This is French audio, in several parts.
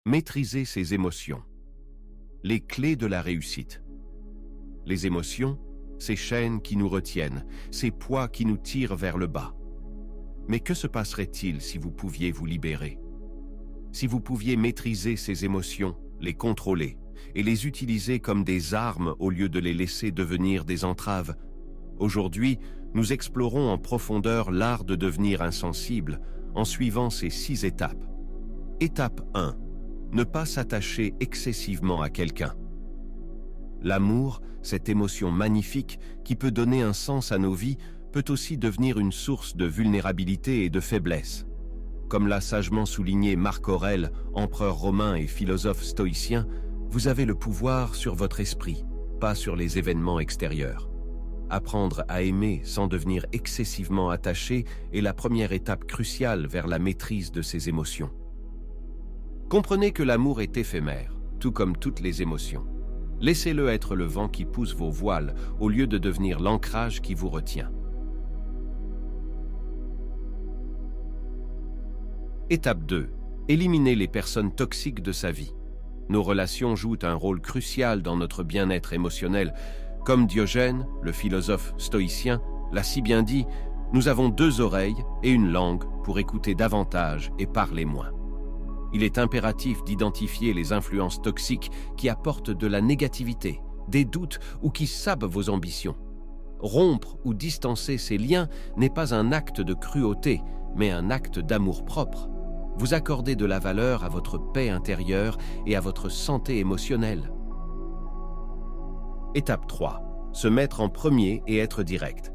Maîtriser ses émotions. Les clés de la réussite. Les émotions, ces chaînes qui nous retiennent, ces poids qui nous tirent vers le bas. Mais que se passerait-il si vous pouviez vous libérer? Si vous pouviez maîtriser ces émotions, les contrôler et les utiliser comme des armes au lieu de les laisser devenir des entraves? Aujourd'hui, nous explorons en profondeur l'art de devenir insensible en suivant ces 6 étapes. Étape 1. Ne pas s'attacher excessivement à quelqu'un. L'amour, cette émotion magnifique qui peut donner un sens à nos vies, peut aussi devenir une source de vulnérabilité et de faiblesse. Comme l'a sagement souligné Marc Aurèle, empereur romain et philosophe stoïcien, vous avez le pouvoir sur votre esprit, pas sur les événements extérieurs. Apprendre à aimer sans devenir excessivement attaché est la première étape cruciale vers la maîtrise de ses émotions. Comprenez que l'amour est éphémère, tout comme toutes les émotions. Laissez-le être le vent qui pousse vos voiles au lieu de devenir l'ancrage qui vous retient. Étape 2. Éliminez les personnes toxiques de sa vie. Nos relations jouent un rôle crucial dans notre bien-être émotionnel. Comme Diogène, le philosophe stoïcien, l'a si bien dit, nous avons 2 oreilles et une langue pour écouter davantage et parler moins. Il est impératif d'identifier les influences toxiques qui apportent de la négativité, des doutes ou qui sapent vos ambitions. Rompre ou distancer ces liens n'est pas un acte de cruauté, mais un acte d'amour-propre. Vous accordez de la valeur à votre paix intérieure et à votre santé émotionnelle. Étape 3. Se mettre en premier et être direct.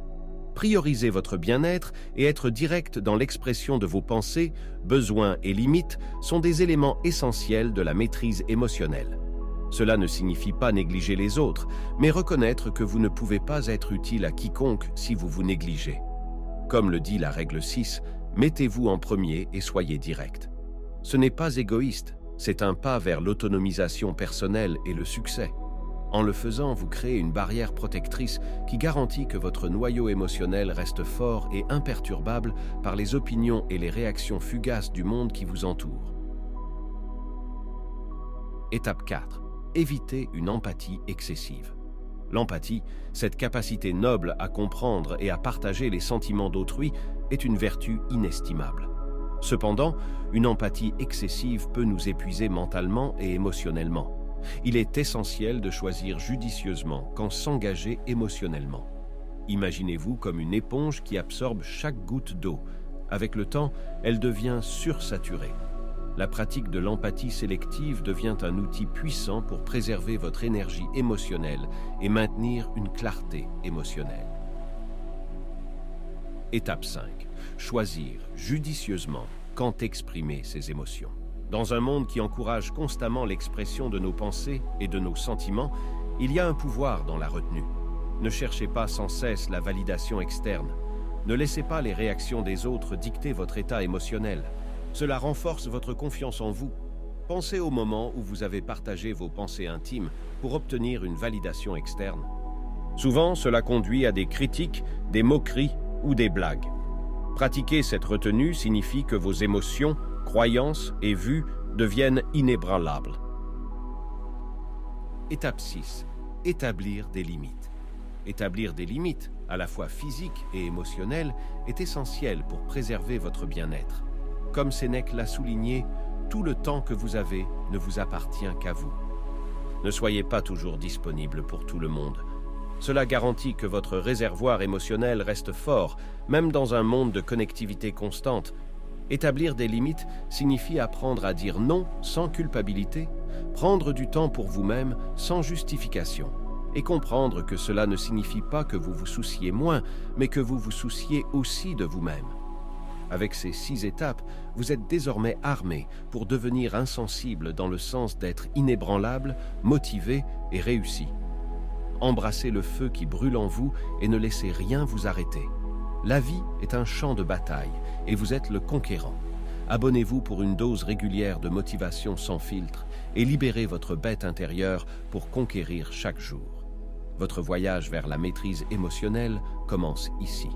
Priorisez votre bien-être et être direct dans l'expression de vos pensées, besoins et limites sont des éléments essentiels de la maîtrise émotionnelle. Cela ne signifie pas négliger les autres, mais reconnaître que vous ne pouvez pas être utile à quiconque si vous vous négligez. Comme le dit la règle 6, mettez-vous en premier et soyez direct. Ce n'est pas égoïste, c'est un pas vers l'autonomisation personnelle et le succès. En le faisant, vous créez une barrière protectrice qui garantit que votre noyau émotionnel reste fort et imperturbable par les opinions et les réactions fugaces du monde qui vous entoure. Étape 4. Évitez une empathie excessive. L'empathie, cette capacité noble à comprendre et à partager les sentiments d'autrui, est une vertu inestimable. Cependant, une empathie excessive peut nous épuiser mentalement et émotionnellement. Il est essentiel de choisir judicieusement quand s'engager émotionnellement. Imaginez-vous comme une éponge qui absorbe chaque goutte d'eau. Avec le temps, elle devient sursaturée. La pratique de l'empathie sélective devient un outil puissant pour préserver votre énergie émotionnelle et maintenir une clarté émotionnelle. Étape 5. Choisir judicieusement quand exprimer ses émotions. Dans un monde qui encourage constamment l'expression de nos pensées et de nos sentiments, il y a un pouvoir dans la retenue. Ne cherchez pas sans cesse la validation externe. Ne laissez pas les réactions des autres dicter votre état émotionnel. Cela renforce votre confiance en vous. Pensez au moment où vous avez partagé vos pensées intimes pour obtenir une validation externe. Souvent, cela conduit à des critiques, des moqueries ou des blagues. Pratiquer cette retenue signifie que vos émotions, croyances et vues deviennent inébranlables. Étape 6. Établir des limites. Établir des limites, à la fois physiques et émotionnelles, est essentiel pour préserver votre bien-être. Comme Sénèque l'a souligné, tout le temps que vous avez ne vous appartient qu'à vous. Ne soyez pas toujours disponible pour tout le monde. Cela garantit que votre réservoir émotionnel reste fort, même dans un monde de connectivité constante. Établir des limites signifie apprendre à dire non sans culpabilité, prendre du temps pour vous-même sans justification, et comprendre que cela ne signifie pas que vous vous souciez moins, mais que vous vous souciez aussi de vous-même. Avec ces 6 étapes, vous êtes désormais armé pour devenir insensible dans le sens d'être inébranlable, motivé et réussi. Embrassez le feu qui brûle en vous et ne laissez rien vous arrêter. La vie est un champ de bataille et vous êtes le conquérant. Abonnez-vous pour une dose régulière de motivation sans filtre et libérez votre bête intérieure pour conquérir chaque jour. Votre voyage vers la maîtrise émotionnelle commence ici.